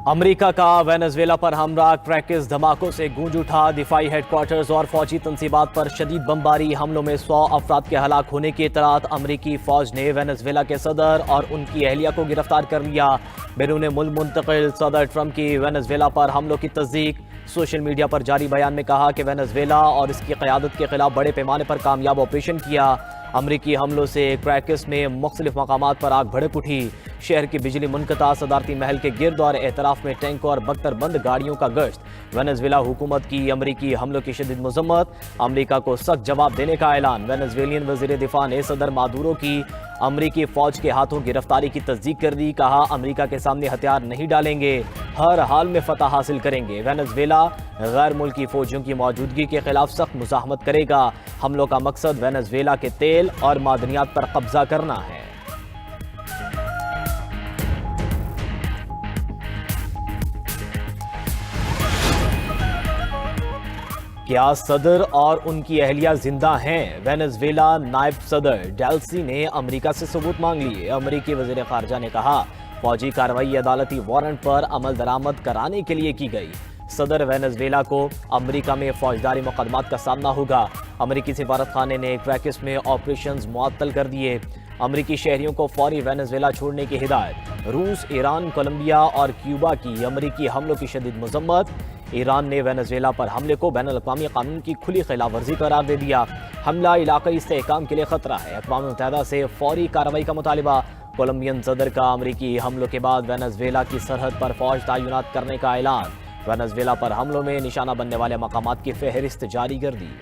امریکہ کا وینزویلا پر حملہ کریکس دھماکوں سے گونج اٹھا۔ دفاعی ہیڈ کوارٹرز اور فوجی تنصیبات پر شدید بمباری حملوں میں 100 افراد کے ہلاک ہونے کی اطلاعات۔ امریکی فوج نے وینزویلا کے صدر اور ان کی اہلیہ کو گرفتار کر لیا۔ بیرون ملک منتقل صدر ٹرمپ کی وینزویلا پر حملوں کی تصدیق۔ سوشل میڈیا پر جاری بیان میں کہا کہ وینزویلا اور اس کی قیادت کے خلاف بڑے پیمانے پر کامیاب آپریشن کیا۔ امریکی حملوں سے کریکس میں مختلف مقامات پر آگ بھڑک اٹھی۔ شہر کی بجلی منقطع، صدارتی محل کے گرد اور اعتراف میں ٹینکوں اور بختر بند گاڑیوں کا گشت۔ وینزویلا حکومت کی امریکی حملوں کی شدید مذمت، امریکہ کو سخت جواب دینے کا اعلان۔ وینزویلین وزیر دفاع نے صدر مادورو کی امریکی فوج کے ہاتھوں گرفتاری کی تصدیق کر دی۔ کہا امریکہ کے سامنے ہتھیار نہیں ڈالیں گے، ہر حال میں فتح حاصل کریں گے۔ وینزویلا غیر ملکی فوجیوں کی موجودگی کے خلاف سخت مزاحمت کرے گا۔ حملوں کا مقصد وینزویلا کے تیل اور معدنیات پر قبضہ کرنا ہے۔ کیا صدر اور ان کی اہلیہ زندہ ہیں؟ وینزویلا نائب صدر ڈیلسی نے امریکہ سے ثبوت مانگ لیے۔ امریکی وزیر خارجہ نے کہا فوجی کارروائی عدالتی وارنٹ پر عمل درآمد کرانے کے لیے کی گئی۔ صدر وینزویلا کو امریکہ میں فوجداری مقدمات کا سامنا ہوگا۔ امریکی سفارت خانے نے کریکس میں آپریشنز معطل کر دیے۔ امریکی شہریوں کو فوری وینزویلا چھوڑنے کی ہدایت۔ روس، ایران، کولمبیا اور کیوبا کی امریکی حملوں کی شدید مذمت۔ ایران نے وینزویلا پر حملے کو بین الاقوامی قانون کی کھلی خلاف ورزی قرار دے دیا۔ حملہ علاقائی استحکام کے لیے خطرہ ہے، اقوام متحدہ سے فوری کارروائی کا مطالبہ۔ کولمبین صدر کا امریکی حملوں کے بعد وینزویلا کی سرحد پر فوج تعینات کرنے کا اعلان۔ وینزویلا پر حملوں میں نشانہ بننے والے مقامات کی فہرست جاری کر دی۔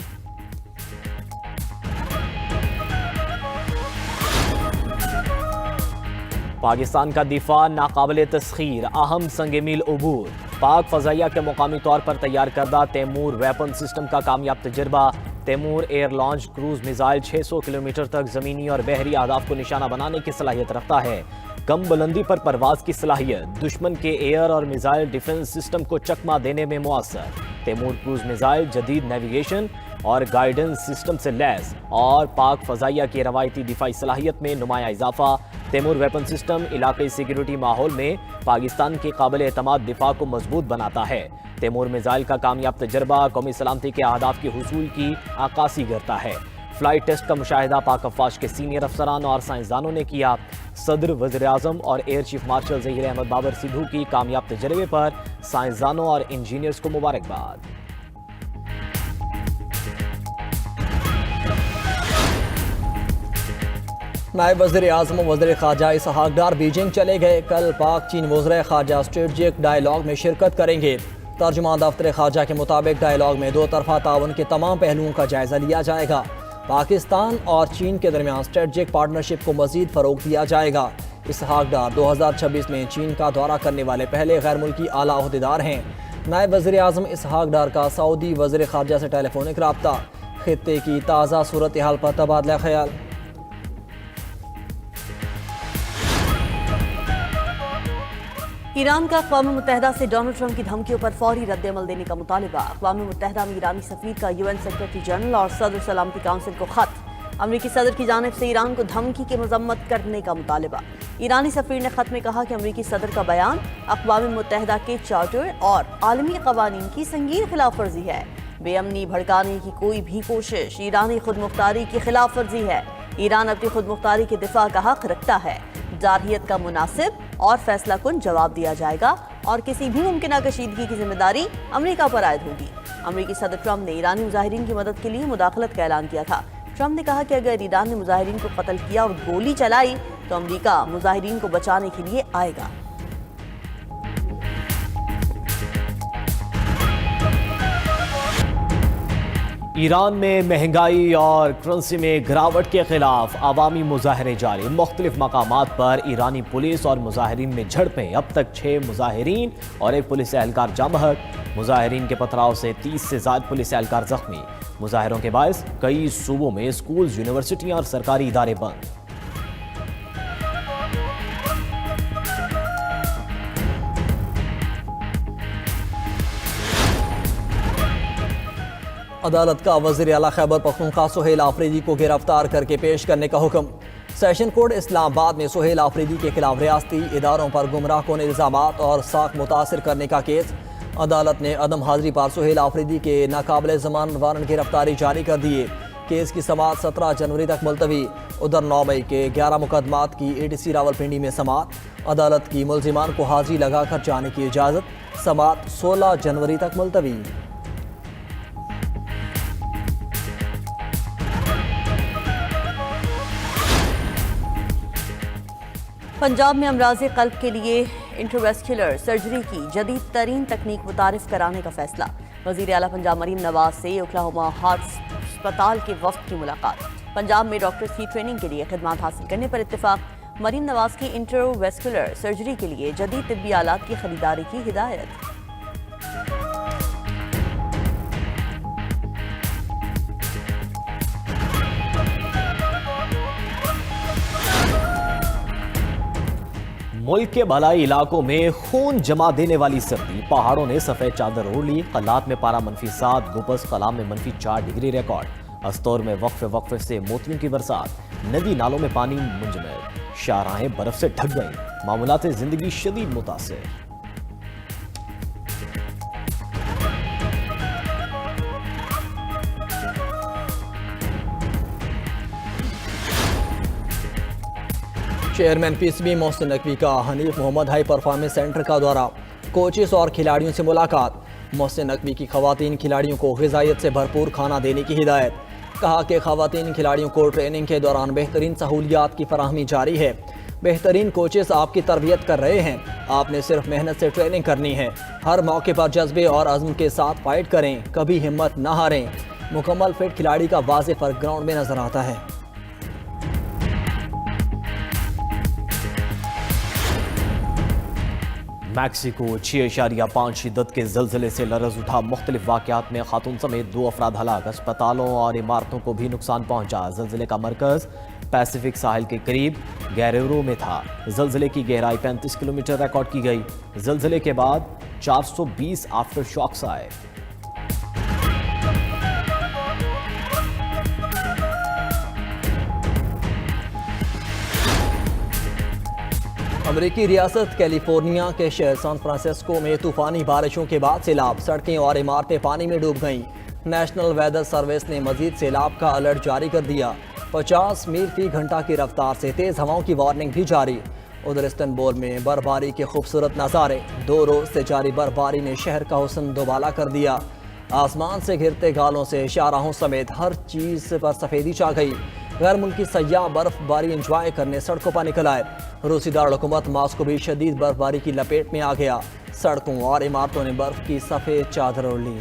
پاکستان کا دفاع ناقابل تسخیر، اہم سنگ میل عبور۔ پاک فضائیہ کے مقامی طور پر تیار کردہ تیمور ویپن سسٹم کا کامیاب تجربہ۔ Taimur air launch cruise missile 600 kilometre تک زمینی اور بحری اہداف کو نشانہ بنانے کی صلاحیت رکھتا ہے۔ کم بلندی پر پرواز کی صلاحیت، دشمن کے ایئر اور میزائل ڈیفنس سسٹم کو چکمہ دینے میں مؤثر۔ تیمور کروز میزائل جدید نیویگیشن اور گائیڈنس سسٹم سے لیس اور پاک فضائیہ کی روایتی دفاعی صلاحیت میں نمایاں اضافہ۔ تیمور ویپن سسٹم علاقائی سیکیورٹی ماحول میں پاکستان کی قابل اعتماد دفاع کو مضبوط بناتا ہے۔ تیمور میزائل کا کامیاب تجربہ قومی سلامتی کے اہداف کے حصول کی عکاسی کرتا ہے۔ فلائٹ ٹیسٹ کا مشاہدہ پاک افواج کے سینئر افسران اور سائنسدانوں نے کیا۔ صدر، وزیر اعظم اور air chief marshal Zaheer Ahmed Babar Sidhu کی کامیاب تجربے پر سائنسدانوں اور انجینئرز کو مبارکباد۔ نائب وزیر اعظم و وزیر خارجہ اسحاق ڈار بیجنگ چلے گئے۔ کل پاک چین وزراء خارجہ اسٹریٹجک ڈائیلاگ میں شرکت کریں گے۔ ترجمان دفتر خارجہ کے مطابق ڈائیلاگ میں دو طرفہ تعاون کے تمام پہلوؤں کا جائزہ لیا جائے گا۔ پاکستان اور چین کے درمیان اسٹریٹجک پارٹنرشپ کو مزید فروغ دیا جائے گا۔ اسحاق ڈار 2026 میں چین کا دورہ کرنے والے پہلے غیر ملکی اعلیٰ عہدیدار ہیں۔ نائب وزیر اعظم اسحاق ڈار کا سعودی وزیر خارجہ سے ٹیلی فونک رابطہ۔ خطے کی تازہ صورتحال پر تبادلہ خیال۔ ایران کا اقوام متحدہ سے ڈونلڈ ٹرمپ کی دھمکیوں پر فوری رد عمل دینے کا مطالبہ۔ اقوام متحدہ میں ایرانی سفیر کا UN سیکرٹری جنرل اور صدر سلامتی کونسل کو خط۔ امریکی صدر کی جانب سے ایران کو دھمکی کی مذمت کرنے کا مطالبہ۔ ایرانی سفیر نے خط میں کہا کہ امریکی صدر کا بیان اقوام متحدہ کے چارٹر اور عالمی قوانین کی سنگین خلاف ورزی ہے۔ بے امنی بھڑکانے کی کوئی بھی کوشش ایرانی خود مختاری کی خلاف ورزی ہے۔ ایران اپنی خود مختاری کے دفاع کا حق رکھتا ہے۔ جارحیت کا مناسب اور فیصلہ کن جواب دیا جائے گا اور کسی بھی ممکنہ کشیدگی کی ذمہ داری امریکہ پر عائد ہوگی۔ امریکی صدر ٹرمپ نے ایرانی مظاہرین کی مدد کے لیے مداخلت کا اعلان کیا تھا۔ ٹرمپ نے کہا کہ اگر ایران نے مظاہرین کو قتل کیا اور گولی چلائی تو امریکہ مظاہرین کو بچانے کے لیے آئے گا۔ ایران میں مہنگائی اور کرنسی میں گراوٹ کے خلاف عوامی مظاہرے جاری۔ مختلف مقامات پر ایرانی پولیس اور مظاہرین میں جھڑپیں، اب تک 6 مظاہرین اور 1 پولیس اہلکار جاں بحق۔ مظاہرین کے پتھراؤ سے 30 سے زائد پولیس اہلکار زخمی۔ مظاہروں کے باعث کئی صوبوں میں اسکولز، یونیورسٹیاں اور سرکاری ادارے بند۔ عدالت کا وزیر اعلیٰ خیبر پختونخوا سہیل آفریدی کو گرفتار کر کے پیش کرنے کا حکم۔ سیشن کورٹ اسلام آباد میں سہیل آفریدی کے خلاف ریاستی اداروں پر گمراہ کن الزامات اور ساکھ متاثر کرنے کا کیس۔ عدالت نے عدم حاضری پر سہیل آفریدی کے ناقابل ضمانت وارنٹ گرفتاری جاری کر دیے۔ کیس کی سماعت 17 جنوری تک ملتوی۔ ادھر 9 مئی کے 11 مقدمات کی ADC راولپنڈی میں سماعت۔ عدالت کی ملزمان کو حاضری لگا کر جانے کی اجازت۔ سماعت 16 جنوری تک ملتوی۔ پنجاب میں امراض قلب کے لیے انٹرویسکولر سرجری کی جدید ترین تکنیک متعارف کرانے کا فیصلہ۔ وزیر اعلیٰ پنجاب مریم نواز سے اوکلاہوما ہارٹ اسپتال کے وفد کی ملاقات۔ پنجاب میں ڈاکٹرز کی ٹریننگ کے لیے خدمات حاصل کرنے پر اتفاق۔ مریم نواز کی انٹرویسکولر سرجری کے لیے جدید طبی آلات کی خریداری کی ہدایت۔ ملک کے بالائی علاقوں میں خون جما دینے والی سردی، پہاڑوں نے سفید چادر اوڑھ لی۔ قلات میں پارہ -7، گوبس قلام میں -4 ڈگری ریکارڈ۔ استور میں وقفے سے موتیوں کی برسات، ندی نالوں میں پانی منجمد، شاہراہیں برف سے ڈھک گئیں، معمولات زندگی شدید متاثر۔ چیئرمین PCB محسن نقوی کا حنیف محمد ہائی پرفارمنس سینٹر کا دورہ، کوچز اور کھلاڑیوں سے ملاقات۔ محسن نقوی کی خواتین کھلاڑیوں کو غذائیت سے بھرپور کھانا دینے کی ہدایت۔ کہا کہ خواتین کھلاڑیوں کو ٹریننگ کے دوران بہترین سہولیات کی فراہمی جاری ہے۔ بہترین کوچز آپ کی تربیت کر رہے ہیں، آپ نے صرف محنت سے ٹریننگ کرنی ہے۔ ہر موقع پر جذبے اور عزم کے ساتھ فائٹ کریں، کبھی ہمت نہ ہاریں۔ مکمل فٹ کھلاڑی کا واضح فرق گراؤنڈ میں نظر آتا ہے۔ میکسیکو 6.5 شدت کے زلزلے سے لرز اٹھا، مختلف واقعات میں خاتون سمیت 2 افراد ہلاک، اسپتالوں اور عمارتوں کو بھی نقصان پہنچا۔ زلزلے کا مرکز پیسیفک ساحل کے قریب گیریرو میں تھا۔ زلزلے کی گہرائی 35 کلومیٹر ریکارڈ کی گئی۔ زلزلے کے بعد 420 آفٹر شاکس آئے۔ امریکی ریاست کیلیفورنیا کے شہر سان فرانسسکو میں طوفانی بارشوں کے بعد سیلاب، سڑکیں اور عمارتیں پانی میں ڈوب گئیں۔ نیشنل ویدر سروس نے مزید سیلاب کا الرٹ جاری کر دیا۔ 50 میل فی گھنٹہ کی رفتار سے تیز ہواؤں کی وارننگ بھی جاری۔ ادھر استنبول میں برفباری کے خوبصورت نظارے، 2 روز سے جاری برفباری نے شہر کا حسن دوبالا کر دیا۔ آسمان سے گرتے گالوں سے شاہراہوں سمیت ہر چیز پر سفیدی چھا گئی۔ غیر ملکی سیاح برف باری انجوائے کرنے سڑکوں پر نکل آئے۔ روسی دارالحکومت ماسکو بھی شدید برف باری کی لپیٹ میں آ گیا۔ سڑکوں اور عمارتوں نے برف کی سفید چادر اوڑھ لی۔